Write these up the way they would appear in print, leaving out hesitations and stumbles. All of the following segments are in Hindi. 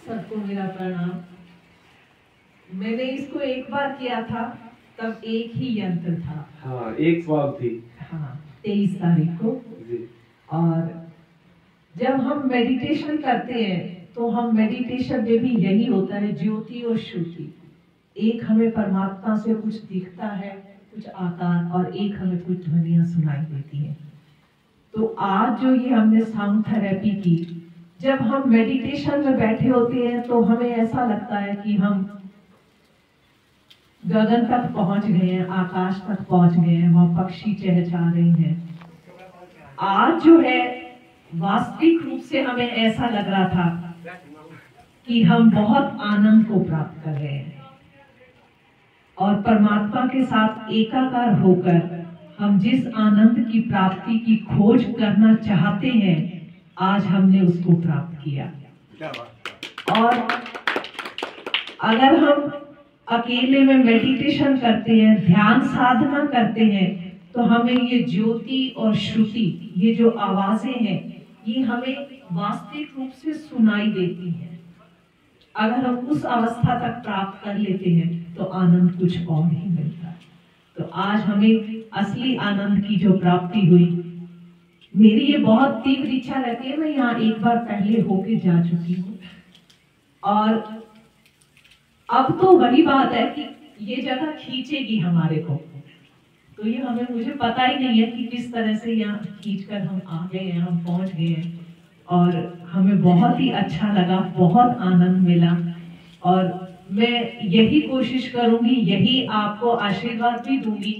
सबको मेरा प्रणाम। मैंने इसको एक बार किया था, तब एक ही यंत्र था। हाँ, एक स्वाब थी। हाँ, 23 तारीख को। और जब हम मेडिटेशन करते हैं तो हम मेडिटेशन में भी यही होता है, ज्योति और श्रुति। एक हमें परमात्मा से कुछ दिखता है, कुछ आकार, और एक हमें कुछ ध्वनियां सुनाई देती है। तो आज जो ये हमने साउंड थेरेपी की, जब हम मेडिटेशन में बैठे होते हैं तो हमें ऐसा लगता है कि हम गगन तक पहुंच गए हैं, आकाश तक पहुंच गए हैं, वहां पक्षी चहचहा रहे हैं। आज जो है वास्तविक रूप से हमें ऐसा लग रहा था कि हम बहुत आनंद को प्राप्त कर रहे हैं और परमात्मा के साथ एकाकार होकर हम जिस आनंद की प्राप्ति की खोज करना चाहते हैं, आज हमने उसको प्राप्त किया। और अगर हम अकेले में मेडिटेशन करते हैं, ध्यान साधना करते हैं, तो हमें ये ज्योति और श्रुति, ये जो आवाजें हैं, ये हमें वास्तविक रूप से सुनाई देती हैं। अगर हम उस अवस्था तक प्राप्त कर लेते हैं तो आनंद कुछ और ही मिलता है। तो आज हमें असली आनंद की जो प्राप्ति हुई, मेरी ये बहुत तीव्र इच्छा रहती है। मैं यहाँ एक बार पहले होके जा चुकी हूँ और अब तो वही बात है कि ये जगह खींचेगी हमारे को। तो ये मुझे पता ही नहीं है कि किस तरह से यहाँ खींचकर हम आ गए हैं, हम पहुंच गए हैं। और हमें बहुत ही अच्छा लगा, बहुत आनंद मिला। और मैं यही कोशिश करूंगी, यही आपको आशीर्वाद भी दूंगी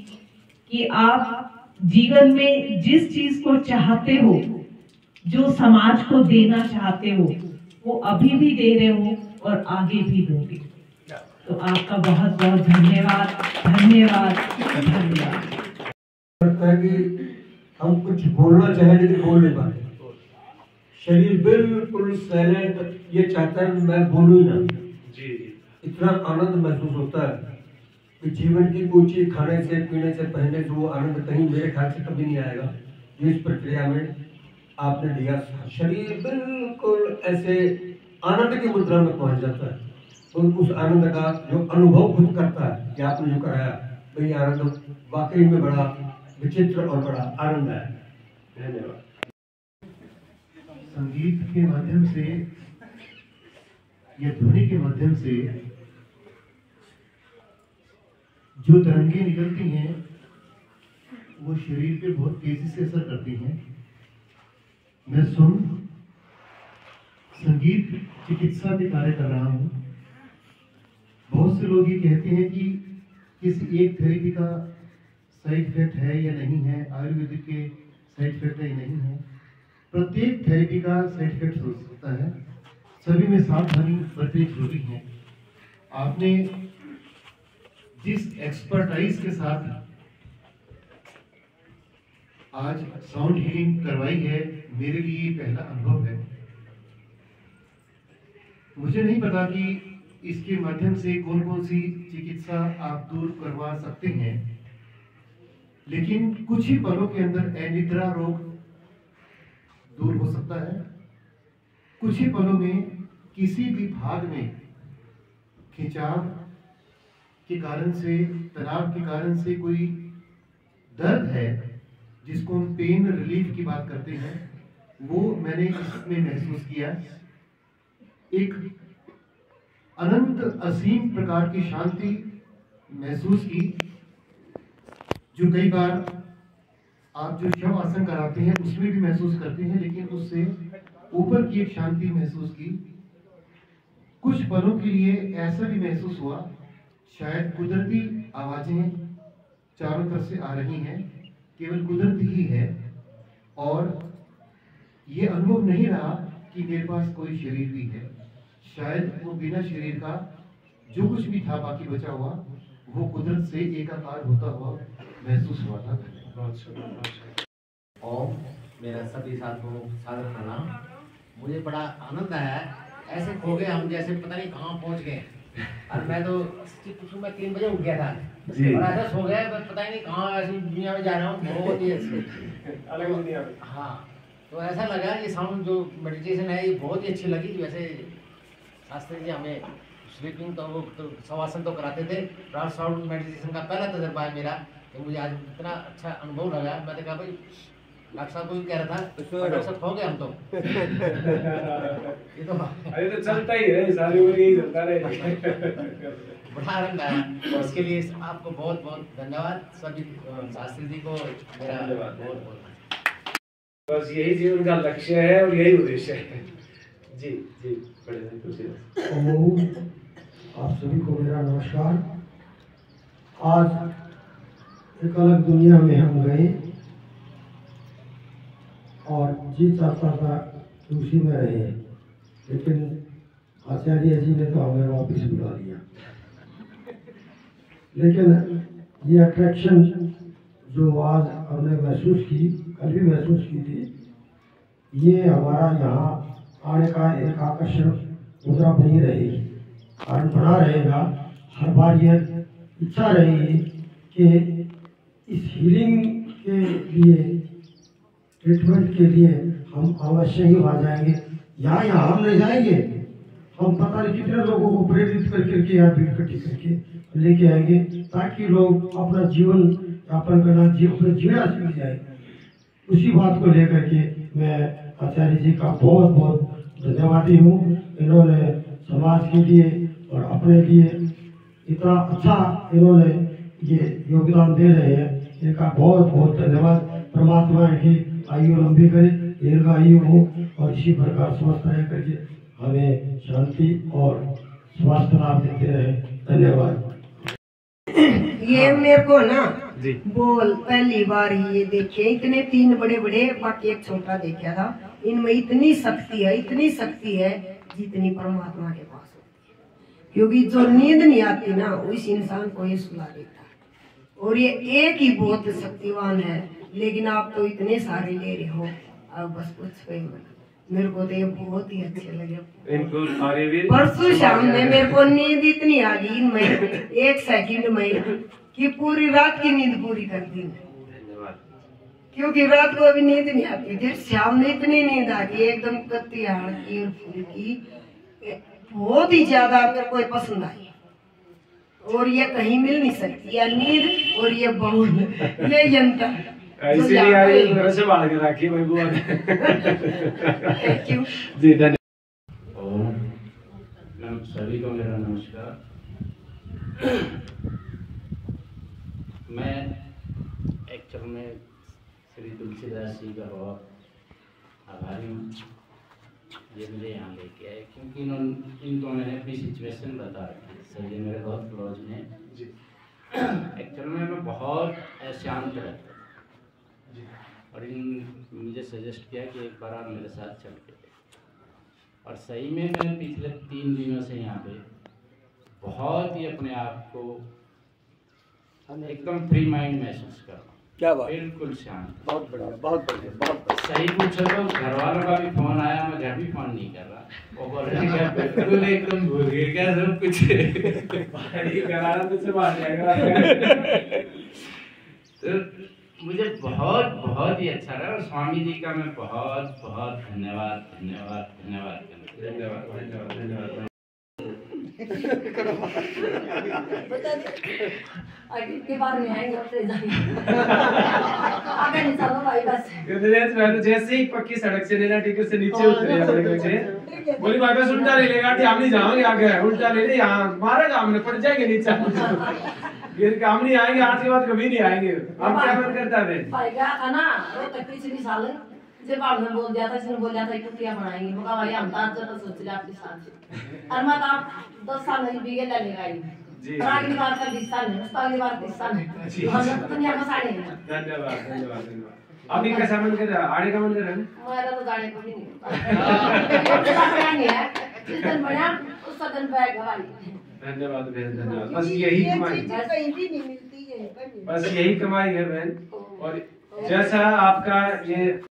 कि आप जीवन में जिस चीज को चाहते हो, जो समाज को देना चाहते हो, वो अभी भी दे रहे हो और आगे भी दोगे। तो आपका बहुत बहुत धन्यवाद, धन्यवाद, धन्यवाद। लगता है कि हम कुछ बोलना चाहें लेकिन बोल नहीं पाते। शरीर बिल्कुल साइलेंट, ये चाहता है मैं बोलूं ही ना। जी। इतना आनंद महसूस होता है कि जीवन की कोई चीज खाने से, पीने से पहले जो आनंद कहीं मेरे ख्याल से कभी नहीं आएगा, जो इस प्रक्रिया में आपने दिया। शरीर बिल्कुल ऐसे आनंद की मुद्रा में पहुंच जाता है। तो उस आनंद का जो अनुभव खुद करता है कि आपने जो कराया, वही आनंद वाकई में बड़ा विचित्र और बड़ा आनंद है। धन्यवाद। संगीत के माध्यम से या ध्वनि के माध्यम से जो तरंगे निकलती हैं, वो शरीर पे बहुत तेजी से असर करती हैं। मैं संगीत चिकित्सा के कार्य कर रहा हूँ। बहुत से लोग ये कहते हैं कि किसी एक थेरेपी का साइड इफेक्ट है या नहीं है, आयुर्वेदिक के साइड इफेक्ट है या नहीं है। प्रत्येक थेरेपी का साइड इफेक्ट हो सकता है, सभी में सावधानी बरतनी जरूरी है। आपने जिस एक्सपर्टाइज के साथ आज साउंड हीलिंग करवाई है, मेरे लिए पहला अनुभव है। मुझे नहीं पता कि इसके माध्यम से कौन कौन सी चिकित्सा आप दूर करवा सकते हैं, लेकिन कुछ ही पलों के अंदर अनिद्रा रोग दूर हो सकता है। कुछ ही पलों में किसी भी भाग में खिंचाव के कारण से, तनाव के कारण से कोई दर्द है, जिसको हम पेन रिलीफ की बात करते हैं, वो मैंने इसमें महसूस किया। एक अनंत असीम प्रकार की शांति महसूस की, जो कई बार आप जो शव आसन कराते हैं उसमें भी महसूस करते हैं, लेकिन उससे ऊपर की एक शांति महसूस की। कुछ पलों के लिए ऐसा भी महसूस हुआ शायद कुदरती आवाजें चारों तरफ से आ रही हैं, केवल कुदरत ही है, और ये अनुभव नहीं रहा कि मेरे पास कोई शरीर भी है। शायद वो बिना शरीर का जो कुछ भी था बाकी बचा हुआ, वो कुदरत से एकाकार होता हुआ महसूस हुआ था। ओम, मेरा सभी साथियों को सादर प्रणाम। मुझे बड़ा आनंद आया, ऐसे खो गए हम जैसे पता नहीं कहाँ पहुँच गए। और मैं तो मैं 3 बजे उठ गया था और ऐसा सो गया, पता ही नहीं कहाँ ऐसी दुनिया में जा रहा हूँ, बहुत ही अलग दुनिया में। हाँ, तो ऐसा लगा ये साउंड जो मेडिटेशन है, ये बहुत ही अच्छी लगी। वैसे शास्त्री जी हमें स्लीपिंग तो वो तो शवासन तो कराते थे। साउंड मेडिटेशन का पहला तजर्बा है मेरा कि मुझे आज इतना अच्छा अनुभव लगा। मैंने कहा भाई डॉक्टर साहब को भी कह रहा था डॉक्टर साहब खो गए हम तो। ये तो अरे तो चलता ही है, सारी उम्र यही चलता रहे। बड़ा आनंद आया। इसके लिए आपको बहुत बहुत धन्यवाद। सभी शास्त्री जी को मेरा बहुत बहुत बस यही जीवन का लक्ष्य है और यही उद्देश्य है। जी जी बड़े खुशी। आप सभी को मेरा नमस्कार। आज एक अलग दुनिया में हम गए और जी चाहता था कि उसी में रहे, लेकिन आचार्य जी ने तो हमें वापस बुला लिया। लेकिन ये अट्रैक्शन जो आज हमने महसूस की, कल भी महसूस की थी, ये हमारा यहाँ आने का एक आकर्षण मुद्रा बनी रहेगी, कारण बना रहेगा। हर बार ये इच्छा रहेगी कि इस हीलिंग के लिए, ट्रीटमेंट के लिए हम अवश्य ही आ जाएंगे। यहाँ हम नहीं जाएंगे, हम पता नहीं कितने लोगों को प्रेरित करके यहाँ भीड़ इकट्ठी करके लेके आएंगे, ताकि लोग अपना जीवन यापन करना, अपना जीना सीख जाए। उसी बात को लेकर के मैं आचार्य जी का बहुत बहुत धन्यवादी हूँ। इन्होंने समाज के लिए और अपने लिए इतना अच्छा इन्होंने ये योगदान दे रहे हैं, इनका बहुत बहुत धन्यवाद। परमात्मा इनकी आयु लंबी करे, दीर्घायु हो और इसी प्रकार स्वस्थ रह करके हमें शांति और स्वास्थ्य लाभ देते रहे। धन्यवाद। ये मेरे को ना बोल पहली बार ये देखे, इतने 3 बड़े बड़े, बाकी एक छोटा देखा था। इनमें इतनी शक्ति है जितनी परमात्मा के पास होती है। क्योंकि जो नींद नहीं आती ना, उस इंसान को ये सुला देता है। और ये एक ही बहुत शक्तिवान है, लेकिन आप तो इतने सारे ले रहे हो, अब बस कुछ मेरे को तो ये बहुत ही अच्छे लगे। परसों शाम में मेरे को नींद इतनी आ गई इनमें 1 सेकंड में कि पूरी रात की नींद पूरी कर दी। क्योंकि रात को अभी नींद नहीं आती थी, शाम में इतनी नींद आ गई एकदम कत्ती हाड़ की और फूल की, बहुत ही ज्यादा मेरे को पसंद आई। और ये कहीं मिल नहीं सकती या नींद और ये बाउल, ये यंत्र इसीलिए आई तो से बाल के रखी भाई बुआ ने। थैंक यू जी धन्यवाद। सभी को मेरा नमस्कार। मैं एक्चुअल में श्री तुलसीदास जी का बहुत आभारी हूँ, ये मुझे यहाँ लेके आए, क्योंकि इनको मैंने अपनी सिचुएशन बता रखी है। सर ये मेरे बहुत क्लोज हैं। एक्चुअल में मैं बहुत शांत रहता और मुझे सजेस्ट किया कि एक बार आप मेरे साथ चल के, और सही में मैं पिछले 3 दिनों से यहाँ पे बहुत ही अपने आप को एकदम फ्री माइंड महसूस कर रहा हूँ। क्या बात, बिल्कुल शांत। बहुत बढ़िया, बहुत बढ़िया, बहुत बढ़िया। सही पूछो तो घर वालों का भी फोन आया, मैं घर भी फोन नहीं कर रहा। वो बोल रहे हैं बिल्कुल एकदम भूल गए क्या सब कुछ। तुझसे बाहर जाएगा। तो मुझे बहुत बहुत ही अच्छा लगा। स्वामी जी का मैं बहुत बहुत धन्यवाद धन्यवाद धन्यवाद धन्यवाद धन्यवाद धन्यवाद। के बारे में आएंगे आगे नहीं चलो भाई बस। तो जैसे ही पक्की सड़क से लेना टिकट से नीचे उतरे अपने बोली भाई बस उल्टा ले लेगा, हम नहीं जाएंगे आगे, उल्टा ले ले, यहाँ मारेगा हमने, पड़ जाएंगे नीचे। ये काम नहीं आएंगे, आज के बाद कभी नहीं आएंगे। अब क्या मन करता है भाई गया था ना वो तक पिछली साल जब आपने बोल दिया था, इसने बोल दिया था कि क्या बनाएंगे, मगर भाई हम तो सोच रहे आपके साथ और मत आप 10 साल नहीं बीगे ले लेगा जी। अगली बार का 20 साल है, उसका अगली बार 30 साल है, हम तो दुनिया का साढ़े हैं। धन्यवाद धन्यवाद धन्यवाद। अभी कैसा मन कर रहा है, आने का मन कर रहा है? मेरा तो जाने को भी नहीं होता है, जिस दिन बना उस दिन बैग भाई। धन्यवाद बहन, धन्यवाद। बस यही कमाई, बस यही कमाई है बहन। और जैसा आपका ये